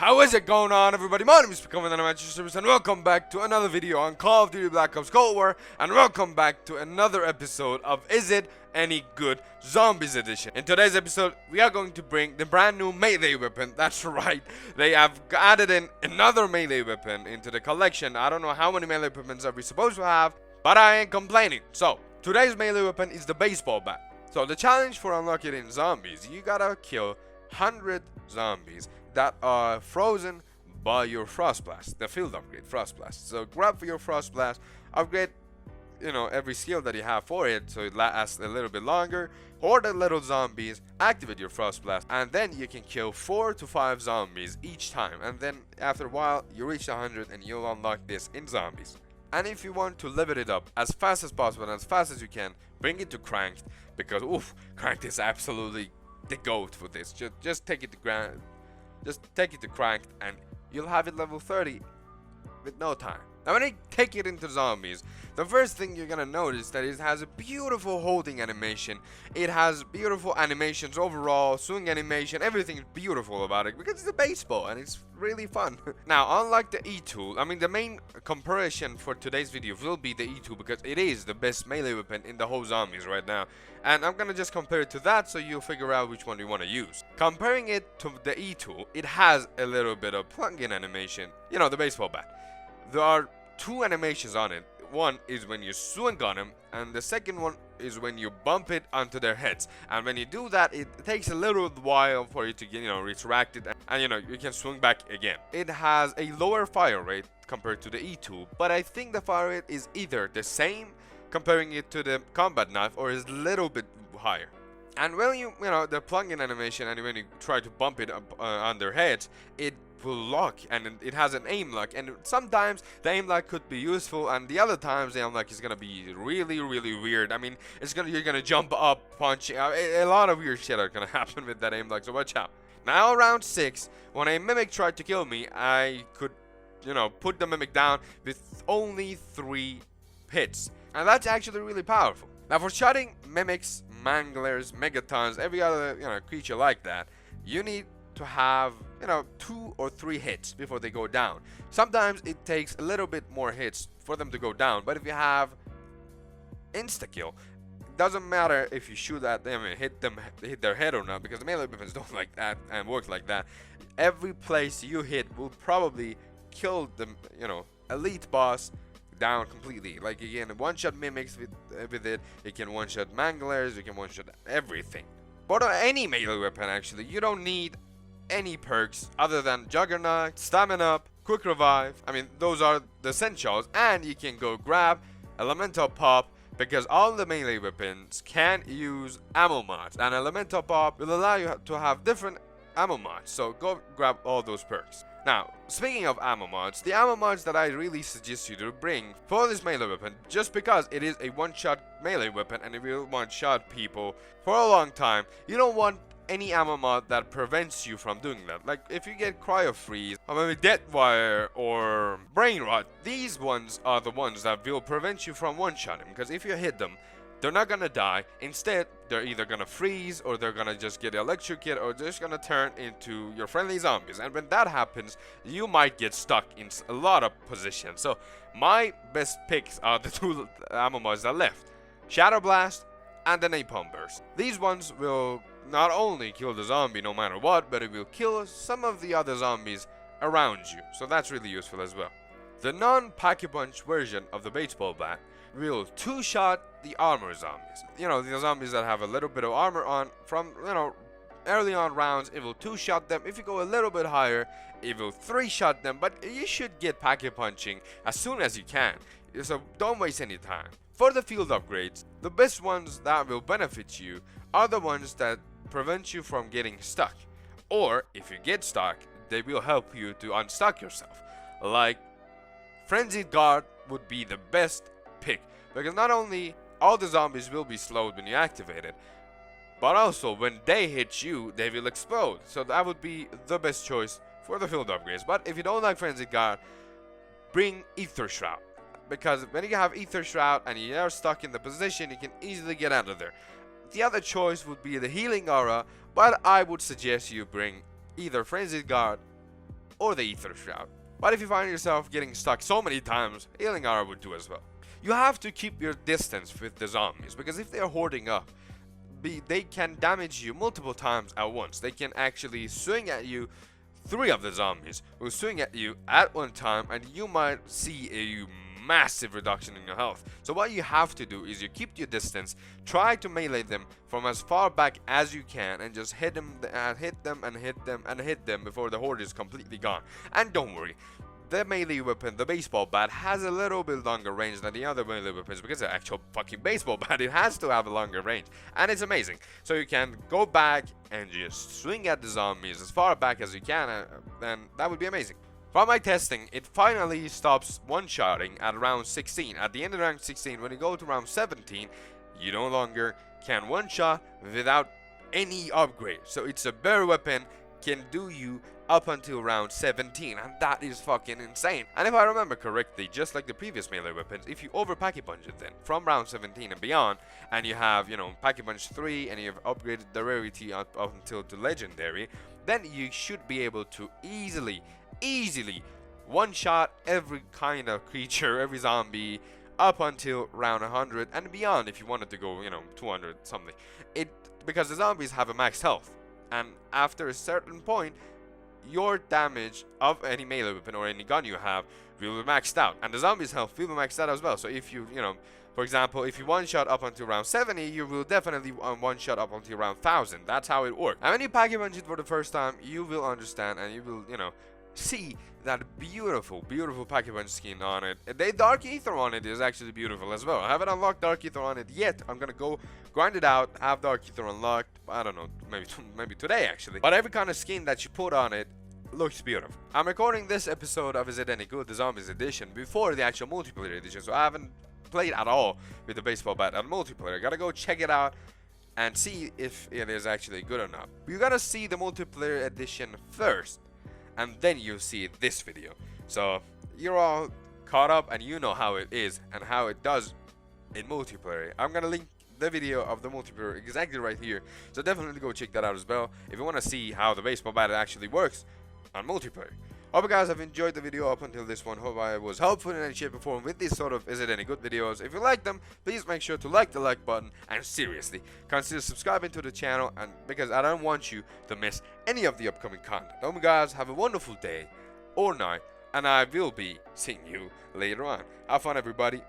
How is it going on, everybody? My name is Becoming an Amateur Service, and welcome back to another video on Call of Duty Black Ops Cold War, and welcome back to another episode of Is It Any Good Zombies Edition. In today's episode, we are going to bring the brand new melee weapon. That's right, they have added in another melee weapon into the collection. I don't know how many melee weapons are we supposed to have, but I ain't complaining. So, today's melee weapon is the baseball bat. So, the challenge for unlocking in zombies, you gotta kill 100 zombies that are frozen by your Frost Blast, the field upgrade Frost Blast. So grab for your Frost Blast, upgrade, every skill that you have for it so it lasts a little bit longer. Horde the little zombies, activate your Frost Blast, and then you can kill 4 to 5 zombies each time. And then after a while, you reach 100 and you'll unlock this in zombies. And if you want to level it up as fast as possible and as fast as you can, bring it to Cranked, because Cranked is absolutely the GOAT for this. Just take it to ground. Just take it to Cranked and you'll have it level 30 with no time. Now when I take it into zombies, the first thing you're gonna notice that it has a beautiful holding animation. It has beautiful animations overall, swing animation, everything is beautiful about it because it's a baseball and it's really fun. Now unlike the E-Tool, the main comparison for today's video will be the E-Tool because it is the best melee weapon in the whole zombies right now. And I'm gonna just compare it to that so you'll figure out which one you want to use. Comparing it to the E-Tool, it has a little bit of plug-in animation, the baseball bat. There are two animations on it. One is when you swing on them, and the second one is when you bump it onto their heads. And when you do that, it takes a little while for you to get, retract it, and you can swing back again. It has a lower fire rate compared to the E-Tool, but I think the fire rate is either the same comparing it to the combat knife or is a little bit higher. And when the plug-in animation, and when you try to bump it up on their heads, it will lock, and it has an aim lock, and sometimes the aim lock could be useful, and the other times the aim lock is gonna be really weird. You're gonna jump up, punch, a lot of weird shit are gonna happen with that aim lock, so watch out. Now round 6, when a mimic tried to kill me, I could put the mimic down with only 3 hits, and that's actually really powerful. Now for shotting mimics, manglers, megatons, every other creature like that, you need to have 2 or 3 hits before they go down. Sometimes it takes a little bit more hits for them to go down, but if you have insta kill, it doesn't matter if you shoot at them and hit their head or not, because the melee weapons don't like that and work like that. Every place you hit will probably kill the elite boss down completely. Like again, one-shot mimics with it. It can one-shot manglers. You can one-shot everything. But on any melee weapon, actually, you don't need any perks other than Juggernaut, Stamina Up, Quick Revive. Those are the essentials, and you can go grab Elemental Pop because all the melee weapons can use ammo mods, and Elemental Pop will allow you to have different ammo mods. So go grab all those perks. Now, speaking of ammo mods, the ammo mods that I really suggest you to bring for this melee weapon, just because it is a one-shot melee weapon and it will one-shot people for a long time, you don't want any ammo mod that prevents you from doing that. Like if you get Cryo Freeze, or maybe Deathwire or Brain Rot, these ones are the ones that will prevent you from one-shotting, because if you hit them, they're not gonna die. Instead, they're either gonna freeze, or they're gonna just get electrocuted, or they're just gonna turn into your friendly zombies. And when that happens, you might get stuck in a lot of positions. So my best picks are the 2 ammo mods that left: Shadow Blast and the Napalm Burst. These ones will not only kill the zombie no matter what, but it will kill some of the other zombies around you. So that's really useful as well. The non-Pack-a-Punch version of the baseball bat will 2-shot the armor zombies. The zombies that have a little bit of armor on from, early on rounds, it will 2-shot them. If you go a little bit higher, it will 3-shot them, but you should get pack-a-punching as soon as you can. So don't waste any time. For the field upgrades, the best ones that will benefit you are the ones that prevent you from getting stuck. Or, if you get stuck, they will help you to unstuck yourself. Like, Frenzied Guard would be the best pick, because not only all the zombies will be slowed when you activate it, but also when they hit you, they will explode. So that would be the best choice for the field upgrades. But if you don't like Frenzied Guard, bring Ether Shroud, because when you have Ether Shroud and you are stuck in the position, you can easily get out of there. The other choice would be the Healing Aura, but I would suggest you bring either Frenzied Guard or the Ether Shroud. But if you find yourself getting stuck so many times, Healing Aura would do as well. You have to keep your distance with the zombies, because if they're hoarding up, they can damage you multiple times at once. They can actually swing at you. 3 of the zombies will swing at you at one time, and you might see a massive reduction in your health. So what you have to do is you keep your distance, try to melee them from as far back as you can, and just hit them and hit them and hit them and hit them before the horde is completely gone. And don't worry, the melee weapon, the baseball bat, has a little bit longer range than the other melee weapons, because it's an actual fucking baseball bat. It has to have a longer range, and it's amazing. So you can go back and just swing at the zombies as far back as you can, and that would be amazing. From my testing, it finally stops one-shotting at round 16. At the end of round 16, when you go to round 17, you no longer can one-shot without any upgrade. So it's a better weapon, can do you up until round 17, and that is fucking insane. And if I remember correctly, just like the previous melee weapons, if you over Pack-a-Punch it then from round 17 and beyond, and you have, you know, Pack-a-Punch 3 and you've upgraded the rarity up until the legendary, then you should be able to easily one-shot every kind of creature, every zombie, up until round 100 and beyond if you wanted to go, you know, 200 something. Because the zombies have a max health, and after a certain point, your damage of any melee weapon or any gun you have will be maxed out, and the zombies' health will be maxed out as well. So if you know, for example, if you one-shot up until round 70, you will definitely one-shot up until round 1000. That's how it works. And when you Pack-a-Punch it for the first time, you will understand, and you will, you know, see that beautiful Pack-a-Punch skin on it. The Dark Ether on it is actually beautiful as well. I haven't unlocked Dark Ether on it yet. I'm gonna go grind it out, have Dark Ether unlocked. I don't know, maybe today actually. But every kind of skin that you put on it looks beautiful. I'm recording this episode of Is It Any Good, the Zombies edition, before the actual multiplayer edition, so I haven't played at all with the baseball bat on multiplayer. I gotta go check it out and see if it is actually good or not. You gotta see the multiplayer edition first, and then you'll see this video. So you're all caught up and you know how it is and how it does in multiplayer. I'm gonna link the video of the multiplayer exactly right here, so definitely go check that out as well if you want to see how the baseball bat actually works on multiplayer. Hope you guys have enjoyed the video up until this one. Hope I was helpful in any shape or form with these sort of Is It Any Good videos. If you like them, please make sure to like the like button, and seriously consider subscribing to the channel, and because I don't want you to miss any of the upcoming content. Hope you guys have a wonderful day or night, and I will be seeing you later on. Have fun, everybody.